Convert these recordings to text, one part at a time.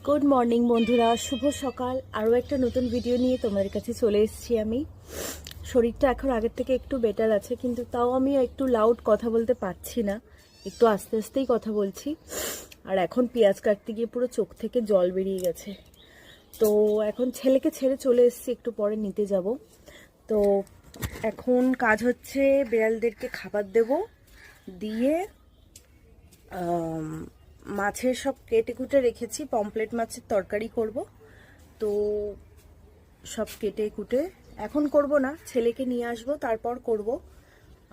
Good morning বন্ধুরা, শুভ সকাল। আরও একটা নতুন ভিডিও নিয়ে তোমাদের কাছে চলে এসেছি আমি। শরীরটা এখন আগের থেকে একটু বেটার আছে, কিন্তু তাও আমি একটু লাউড কথা বলতে পারছি না, একটু আস্তে আস্তেই কথা বলছি। আর এখন পেঁয়াজ কাটতে গিয়ে পুরো চোখ থেকে জল বেরিয়ে গেছে। তো এখন ছেলেকে ছেড়ে চলে এসেছি, একটু পরে নিতে যাব। তো এখন কাজ হচ্ছে বিড়ালদেরকে খাবার দেব, দিয়ে মাছের সব কেটে কুটে রেখেছি, পমপ্লেট মাছের তরকারি করব। তো সব কেটে কুটে এখন করব না, ছেলেকে নিয়ে আসব তারপর করব।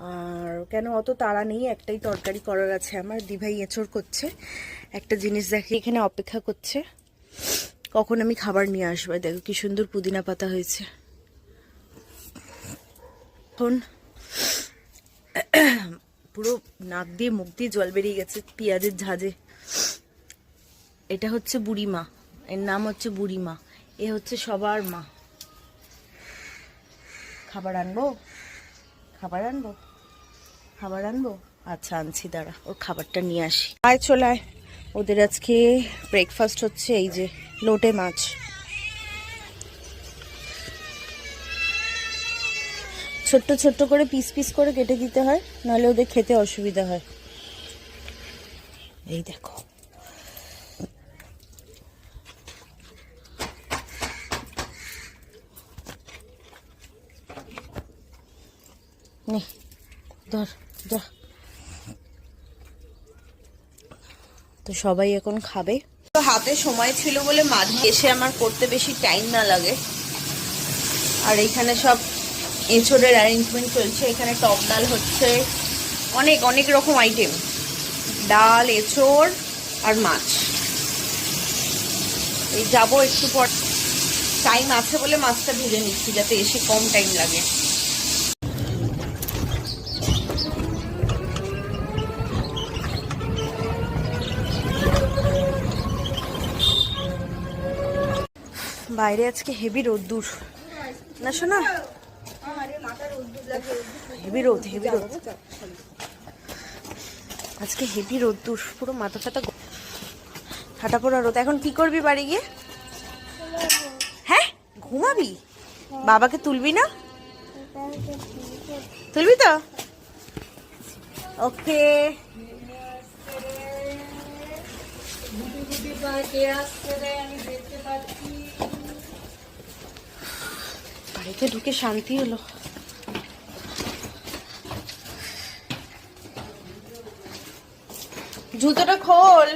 আর কেন অত তাড়া নেই, একটাই তরকারি করার আছে আমার। দিভাই এঁচড় করছে, একটা জিনিস দেখে এখানে অপেক্ষা করছে কখন আমি খাবার নিয়ে আসবো। দেখো কি সুন্দর পুদিনা পাতা হয়েছে। এখন পুরো নাক দিয়ে মুখ দিয়ে জল বেরিয়ে গেছে পেঁয়াজের ঝাঁজে। এটা হচ্ছে বুড়িমা, এর নাম হচ্ছে বুড়িমা, এ হচ্ছে সবার মা। খাবার আনবো, খাবার আনবো, খাবার আনবো। আচ্ছা আনছি, দাঁড়া ওর খাবারটা নিয়ে আসি। আয় চলে আয়। ওদের আজকে ব্রেকফাস্ট হচ্ছে এই যে লোটে মাছ। ছোট্ট ছোট্ট করে পিস পিস করে কেটে দিতে হয়, নাহলে ওদের খেতে অসুবিধা হয়। এই দেখো, নে ধর ধর। তো সবাই এখন খাবে। তো হাতে সময় ছিল বলে মাছ এসে আমার করতে বেশি টাইম না লাগে। আর এইখানে সব এঁচড়ের অ্যারেঞ্জমেন্ট চলছে। এখানে টক ডাল হচ্ছে, অনেক অনেক রকম আইটেম, ডাল, এঁচড় আর মাছ। এই যাবো একটু পর, টাইম আছে বলে মাছটা ভেজে নিচ্ছি যাতে এসে কম টাইম লাগে। বাইরে আজকে হেভি রোদ্দুর না শোনা, হেভি রোদ, হেভি রোদ আজকে, হেভি রোদ্দুর, পুরো মাথা ফাটা ফাটা পড়া রোদ। এখন কি করবি বাড়ি গিয়ে? হ্যাঁ ঘুমাবি? বাবাকে তুলবি না? তুলবি তো? ওকে। বাড়িতে ঢুকে শান্তি হলো। জুতোটা খোল।